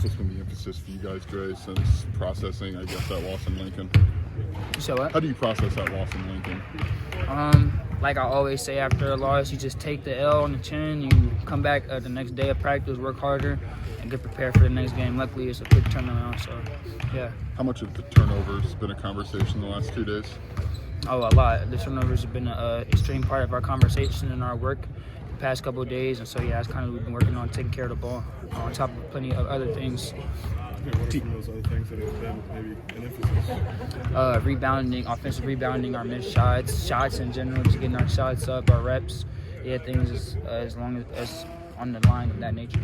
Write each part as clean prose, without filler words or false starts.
what's been the emphasis for you guys, Dre, since processing, I guess, that loss in Lincoln? So what? How do you process that loss in Lincoln? Like I always say after a loss, you just take the L on the chin, you come back the next day of practice, work harder, and get prepared for the next game. Luckily, it's a quick turnaround, so yeah. How much of the turnovers been a conversation the last 2 days? Oh, a lot. The turnovers have been an extreme part of our conversation and our work the past couple of days, and so yeah, that's kind of what we've been working on, taking care of the ball, on top of plenty of other things. What are some of those other things that have been maybe an emphasis? Rebounding, offensive rebounding, our missed shots in general, just getting our shots up, our reps. Yeah, things as long as on the line of that nature.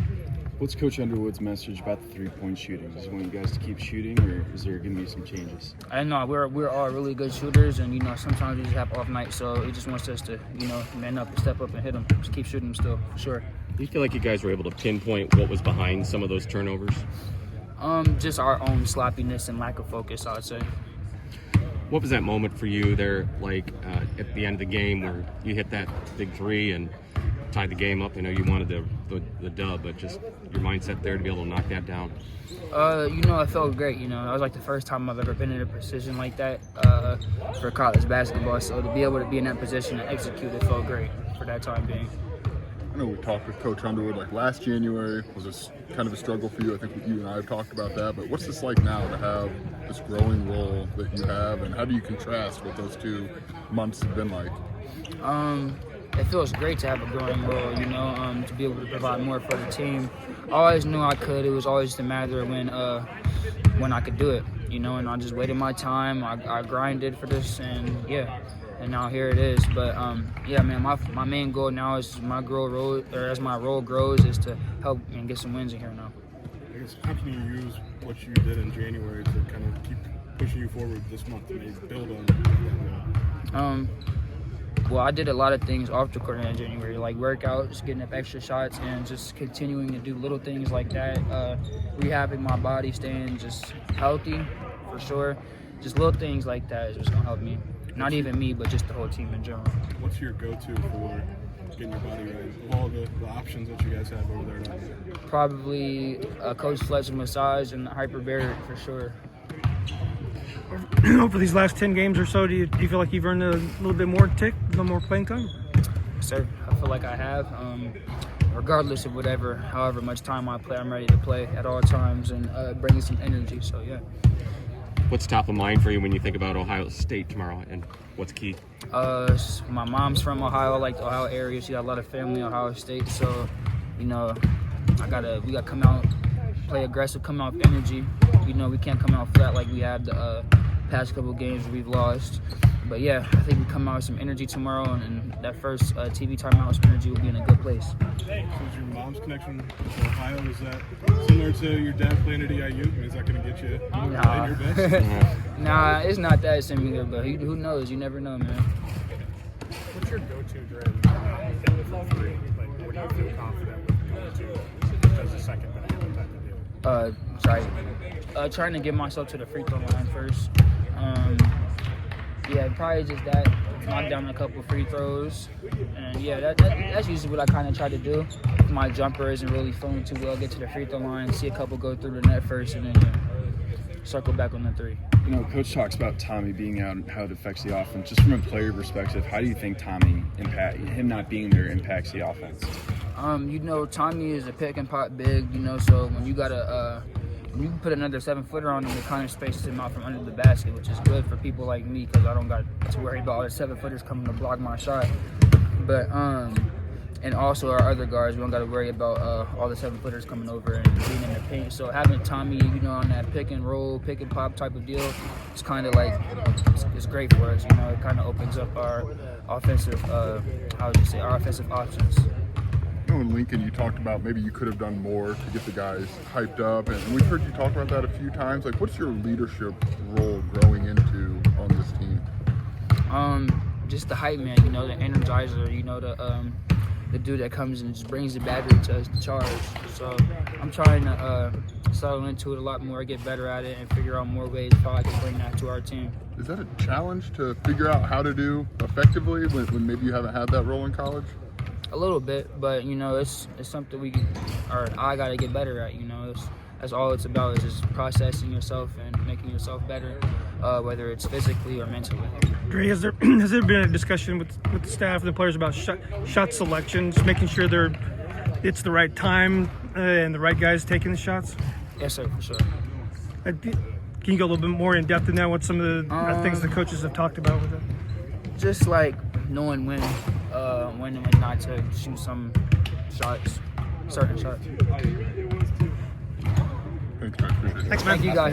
What's Coach Underwood's message about the three-point shooting? Does he want you guys to keep shooting, or is there going to be some changes? I know we're all really good shooters, and sometimes we just have off nights, so he just wants us to man up and step up and hit them, just keep shooting them still, for sure. Do you feel like you guys were able to pinpoint what was behind some of those turnovers? Just our own sloppiness and lack of focus, I would say. What was that moment for you there, like at the end of the game where you hit that big three and tied the game up? I know you wanted the dub, but just your mindset there to be able to knock that down. It felt great. That was like the first time I've ever been in a position like that for college basketball. So to be able to be in that position and execute it felt great for that time being. I know we talked with Coach Underwood like last January. Was this kind of a struggle for you? I think you and I have talked about that. But what's this like now to have this growing role that you have, and how do you contrast what those 2 months have been like? It feels great to have a growing role, to be able to provide more for the team. I always knew I could. It was always just a matter of when I could do it, and I just waited my time. I grinded for this, and yeah. And now here it is. But my main goal now is as my role grows is to help and get some wins in here now. I guess how can you use what you did in January to kind of keep pushing you forward this month to maybe build on? Well, I did a lot of things off the court in January, like workouts, getting up extra shots, and just continuing to do little things like that. Rehabbing my body, staying just healthy, for sure. Just little things like that is just gonna help me. Not even me, but just the whole team in general. What's your go-to for getting your body right? Of all the options that you guys have over there now? Probably Coach Fletcher's massage and hyperbaric for sure. For these last 10 games or so, do you feel like you've earned a little bit more more playing time? Sir, I feel like I have. Regardless of however much time I play, I'm ready to play at all times and bringing some energy. So yeah. What's top of mind for you when you think about Ohio State tomorrow, and what's key? My mom's from Ohio, I like the Ohio area. She got a lot of family in Ohio State, so we gotta come out, play aggressive, come out with energy. We can't come out flat like we have the past couple games we've lost. But yeah, I think we come out with some energy tomorrow, and that first TV timeout with some energy will be in a good place. So is your mom's connection to Ohio, is that similar to your dad playing at EIU? I mean, is that going to get you in your best? Nah, it's not that similar, but who knows? You never know, man. What's your go-to, Dre? What do you feel confident with going to as a second banana type of deal? Trying to get myself to the free throw line first. Yeah, probably just that. Knock down a couple free throws. And yeah, that's usually what I kind of try to do. If my jumper isn't really flowing too well, get to the free throw line, see a couple go through the net first, and then circle back on the three. Coach talks about Tommy being out and how it affects the offense. Just from a player perspective, how do you think him not being there impacts the offense? Tommy is a pick and pop big, so when you you can put another 7-footer on him, it kind of spaces him out from under the basket, which is good for people like me because I don't got to worry about all the 7-footers coming to block my shot. But and also our other guards, we don't got to worry about all the 7-footers coming over and being in the paint. So having Tommy, on that pick and roll, pick and pop type of deal, it's kind of like it's great for us. It kind of opens up our offensive, our offensive options. In Lincoln, you talked about maybe you could have done more to get the guys hyped up, and we've heard you talk about that a few times. Like, what's your leadership role growing into on this team? Just the hype man, the energizer, the dude that comes and just brings the battery to charge. So I'm trying to settle into it a lot more, get better at it, and figure out more ways how I can bring that to our team. Is that a challenge to figure out how to do effectively when maybe you haven't had that role in college? A little bit, but it's something I got to get better at. That's all it's about, is just processing yourself and making yourself better, whether it's physically or mentally. Dre, has there been a discussion with the staff and the players about shot selections, making sure it's the right time and the right guys taking the shots? Yes, sir, for sure. Can you go a little bit more in depth in that? What some of the things the coaches have talked about with it? Just like knowing when and when not to shoot some shots, certain shots. Thanks, man. Appreciate it. Thanks, man. Thank you guys.